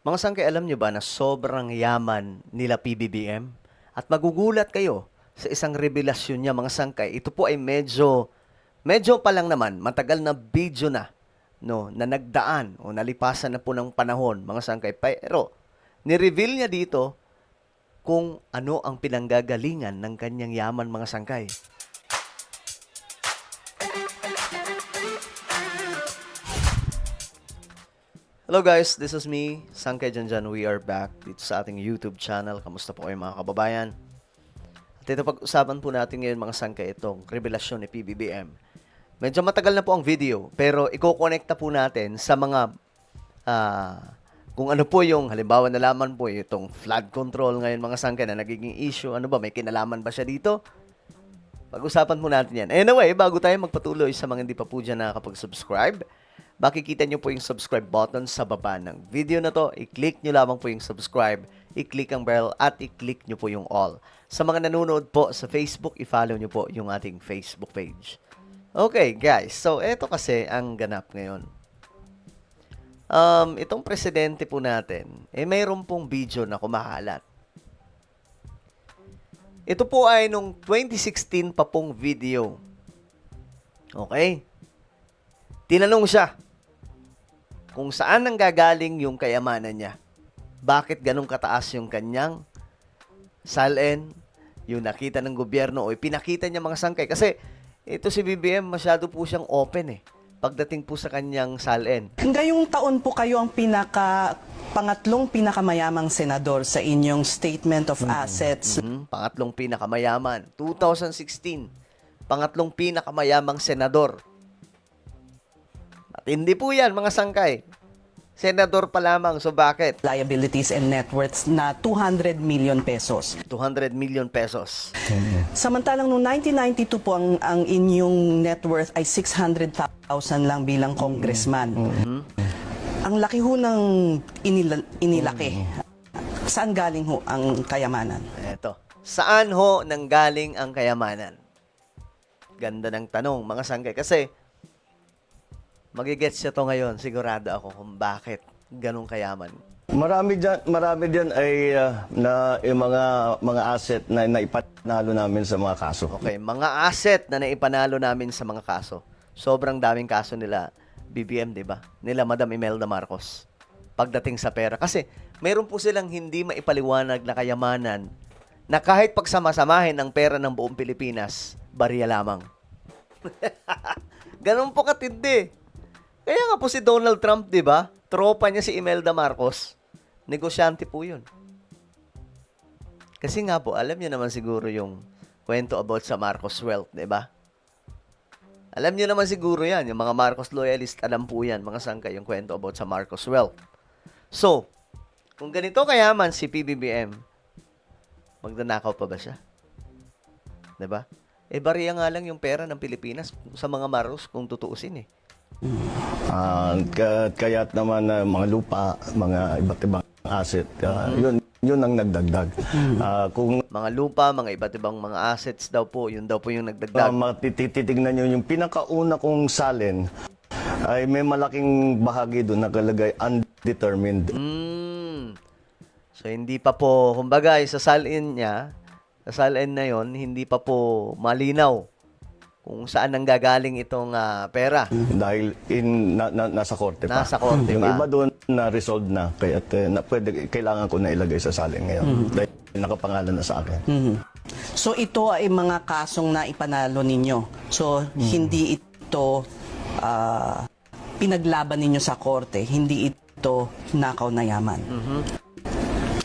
Mga sangkay, alam nyo ba na sobrang yaman nila PBBM? At magugulat kayo sa isang revelasyon niya, mga sangkay. Ito po ay medyo pa lang naman, matagal na video na, no, na nagdaan o nalipasan na po ng panahon, mga sangkay. Pero, ni-reveal niya dito kung ano ang pinanggagalingan ng kanyang yaman, mga sangkay. Hello guys, this is me, Sangkay Janjan. We are back dito sa ating YouTube channel. Kamusta po kayo mga kababayan? At ito pag-usapan po natin ngayon mga sangkay itong revelasyon ni PBBM. Medyo matagal na po ang video, pero i-connecta po natin sa mga kung ano po yung halimbawa nalaman po itong flood control ngayon mga sangkay na nagiging issue. Ano ba, may kinalaman ba siya dito? Pag-usapan po natin yan. Anyway, bago tayo magpatuloy sa mga hindi pa po dyan nakakapag-subscribe, makikita nyo po yung subscribe button sa baba ng video na to. I-click nyo lamang po yung subscribe, i-click ang bell, at i-click nyo po yung all. Sa mga nanonood po sa Facebook, i-follow nyo po yung ating Facebook page. Okay, guys. So, eto kasi ang ganap ngayon. Itong presidente po natin, mayroon pong video na kumakalat. Ito po ay nung 2016 pa pong video. Okay? Tinanong siya kung saan nanggagaling yung kayamanan niya. Bakit ganun kataas yung kanyang salin, yung nakita ng gobyerno o pinakita niya mga sangkay. Kasi ito si BBM masyado po siyang open pagdating po sa kanyang salin. Ngayong taon po kayo ang pangatlong pinakamayamang senador sa inyong Statement of Assets. Pangatlong pinakamayaman. 2016, pangatlong pinakamayamang senador. At hindi po yan, mga sangkay. Senador pa lamang, so bakit? Liabilities and net worths na 200 million pesos. 200 million pesos. Samantalang noong 1992 po ang inyong net worth ay 600,000 lang bilang congressman. Ang laki ho ng inilaki. Saan galing ho ang kayamanan? Eto. Saan ho nanggaling ang kayamanan? Ganda ng tanong, mga sangkay. Kasi magigets siya to ngayon, sigurado ako kung bakit ganun kayaman. Marami diyan ay na yung mga asset na naipanalo namin sa mga kaso. Okay, mga asset na naipanalo namin sa mga kaso. Sobrang daming kaso nila BBM, 'di ba? Nila Madam Imelda Marcos. Pagdating sa pera kasi meron po silang hindi maipaliwanag na kayamanan na kahit pagsama-samahin ang pera ng buong Pilipinas, barya lamang. Ganun po katindi. Kaya nga po si Donald Trump, di ba? Tropa niya si Imelda Marcos. Negosyante po yun. Kasi nga po, alam niyo naman siguro yung kwento about sa Marcos wealth, di ba? Alam niyo naman siguro yan. Yung mga Marcos loyalist, alam po yan. Mga sangkay, yung kwento about sa Marcos wealth. So, kung ganito kayaman si PBBM, magdanakaw pa ba siya? Di ba? Bariya nga lang yung pera ng Pilipinas sa mga Marcos kung tutuusin Kaya't naman mga lupa, mga iba't ibang asset, yun ang nagdagdag. Kung mga lupa, mga iba't ibang mga assets daw po, yun daw po yung nagdagdag. titignan nyo yung pinakauna kong salin, ay may malaking bahagi doon nakalagay undetermined. So, hindi pa po, kumbaga, sa salin na yon hindi pa po malinaw kung saan nanggagaling itong pera. Dahil nasa korte pa. Nasa korte yung pa. iba doon na-resolve na, kaya kailangan ko na ilagay sa salin ngayon. Dahil nakapangalan na sa akin. So ito ay mga kasong na ipanalo ninyo. So hindi ito pinaglaban ninyo sa korte. Hindi ito nakaw na yaman.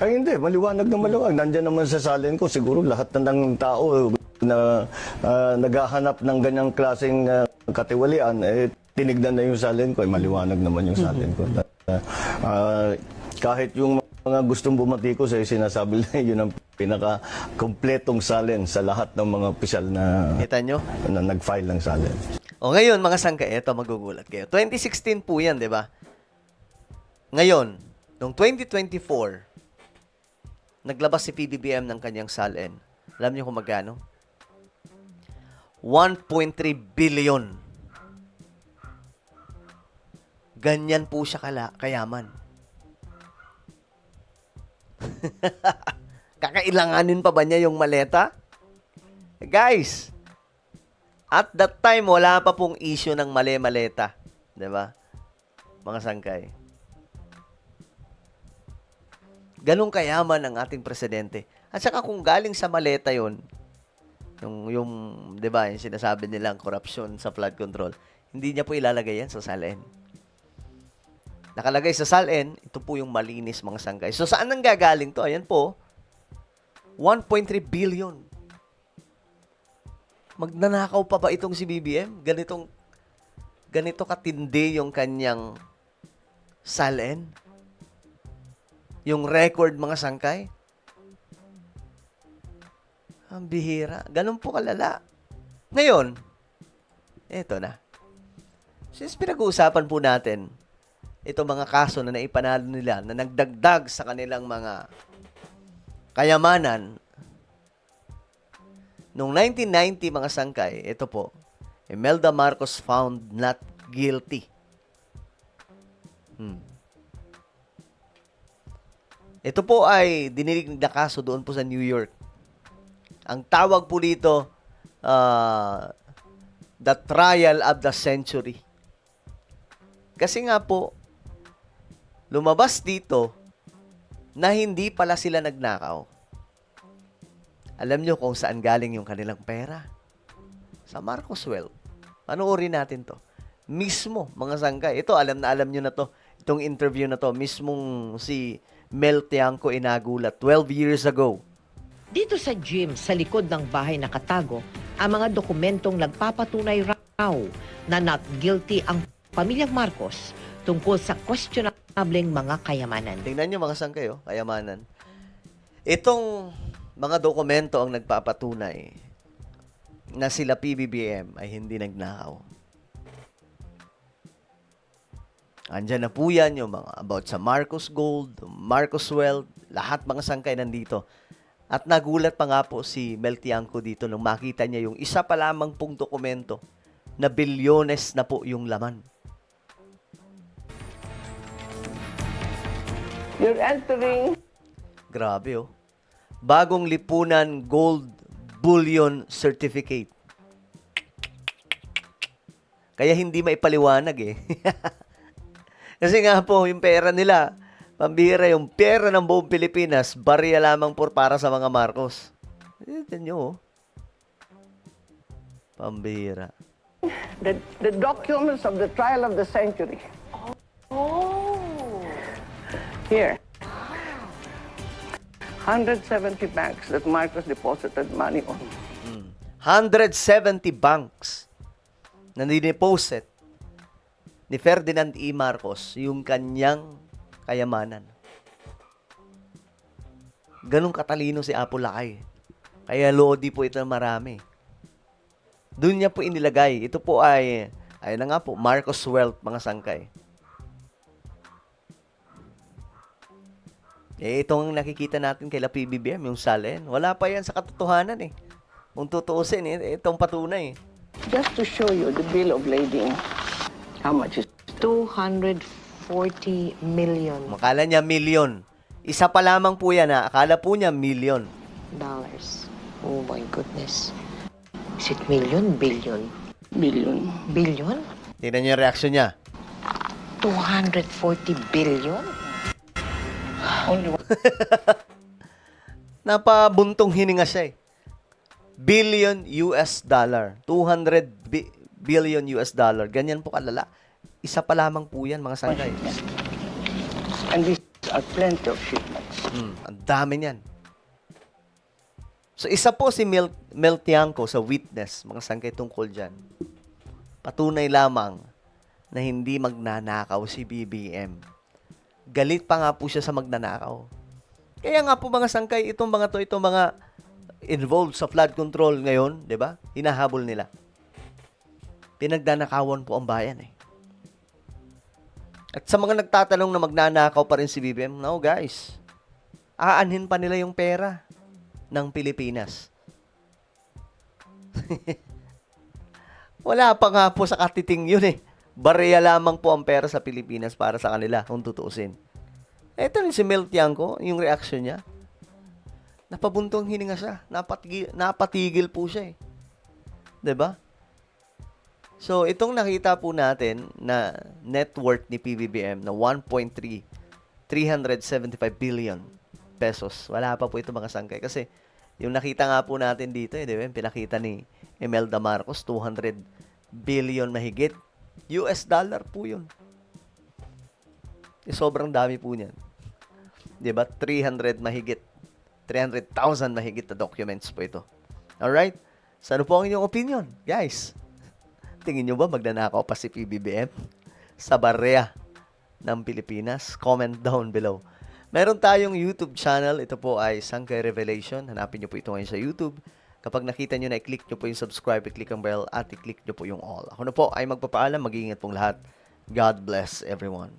Ay hindi, maliwanag na maliwanag. Nandiyan naman sa salin ko, siguro lahat ng tao na naghahanap ng ganyang klaseng katiwalian, tinignan na yung salin ko, maliwanag naman yung salin ko. Kahit yung mga gustong bumatikos, sinasabi nila yun ang pinaka-kompletong salin sa lahat ng mga opisyal na, Kita nyo? na nag-file ng salin. O ngayon, mga sangka, eto, magugulat kayo. 2016 po yan, di ba? Ngayon, noong 2024, naglabas si PBBM ng kanyang salin. Alam niyo kung magkano? 1.3 billion. Ganyan po siya kayaman. Kakailanganin pa ba niya yung maleta? Guys, at that time, wala pa pong issue ng mali-maleta. 'Di ba? Mga sangkay. Ganun kayaman ang ating presidente. At saka kung galing sa maleta yon, yung 'di ba, yung sinasabi nilang korupsyon sa flood control, hindi niya po ilalagay yan sa SALN. Nakalagay sa SALN, ito po yung malinis mga sangkay. So saan nang gagaling to? Ayan po, 1.3 billion. Magnanakaw pa ba itong si BBM? Ganito katindi yung kanyang SALN? Yung record mga sangkay? Ang bihira. Ganun po kalala. Ngayon, eto na. Since pinag-uusapan po natin itong mga kaso na naipanalo nila na nagdagdag sa kanilang mga kayamanan, noong 1990 mga sangkay, ito po, Imelda Marcos found not guilty. Ito po ay dinilig na kaso doon po sa New York. Ang tawag po dito, the trial of the century. Kasi nga po, lumabas dito na hindi pala sila nagnakaw. Alam nyo kung saan galing yung kanilang pera? Sa Marcos Wealth. Panoorin natin to. Mismo, mga sangkay. Ito, alam nyo na to. Itong interview na to, mismong si Mel Tiangco inagulat 12 years ago. Dito sa gym, sa likod ng bahay nakatago, ang mga dokumentong nagpapatunay raw na not guilty ang pamilyang Marcos tungkol sa questionableng mga kayamanan. Tingnan nyo mga sangkay, kayamanan. Itong mga dokumento ang nagpapatunay na sila PBBM ay hindi nagnakaw. Andyan na po yan yung mga about sa Marcos Gold, Marcos Wealth, lahat mga sangkay nandito. At nagulat pa nga po si Mel Tiangco dito nung makita niya yung isa pa lamang pong dokumento na bilyones na po yung laman. You're entering. Grabe Bagong lipunan gold bullion certificate. Kaya hindi maipaliwanag Kasi nga po, yung pera nila, pambihira yung pera ng buong Pilipinas, barya lamang para sa mga Marcos. Ito nyo, Pambihira. The documents of the trial of the century. Oh. Here. 170 banks that Marcos deposited money on. 170 banks na nideposit ni Ferdinand E. Marcos yung kanyang kayamanan. Ganong katalino si Apo Lakay. Kaya lodi po ito marami. Doon niya po inilagay. Ito po ay na nga po, Marcos Wealth, mga sangkay. Itong nakikita natin kay PBBM, yung SALN, wala pa yan sa katotohanan Kung tutuusin, itong patunay. Just to show you the bill of lading. How much is 240 million Akala niya milyon. Isa pa lamang po yan Akala po niya milyon. dollars. Oh my goodness. Is it million? Billion? billion? Billion? Tingnan niyo yung reaksyon niya. 240 billion? Only one. Napabuntong hininga siya Billion US dollar. 200 billion US dollar. Ganyan po kalala. Isa pa lamang po yan, mga sangkay. And these are plenty of shipments. Ang dami niyan. So, isa po si Mel Tiangco sa witness, mga sangkay tungkol dyan. Patunay lamang na hindi magnanakaw si BBM. Galit pa nga po siya sa magnanakaw. Kaya nga po mga sangkay, itong mga involved sa flood control ngayon, 'di ba? Hinahabol nila. Pinagdanakawan po ang bayan At sa mga nagtatanong na magnanakaw pa rin si BBM, no guys, aanhin pa nila yung pera ng Pilipinas. Wala pa nga po sa katiting yun Barya lamang po ang pera sa Pilipinas para sa kanila, kung tutuusin. Ito rin si Mel Tiangco, yung reaction niya. Napabuntong hininga siya. Napatigil po siya eh. 'Di ba? So, itong nakita po natin na net worth ni PBBM na 375 billion pesos. Wala pa po ito mga sangkay. Kasi, yung nakita nga po natin dito, di ba? Pinakita ni Imelda Marcos, 200 billion mahigit. US dollar po yun. Sobrang dami po niyan. Di ba? 300,000 mahigit na documents po ito. Alright? So, ano po ang inyong opinion, guys? Tingin nyo ba magnanakaw pa si PBBM sa barya ng Pilipinas? Comment down below. Meron tayong YouTube channel. Ito po ay Sangkay Revelation. Hanapin nyo po ito ngayon sa YouTube. Kapag nakita nyo na, i-click nyo po yung subscribe, i-click ang bell, at i-click nyo po yung all. Ako na po ay magpapaalam. Mag-iingat pong lahat. God bless everyone.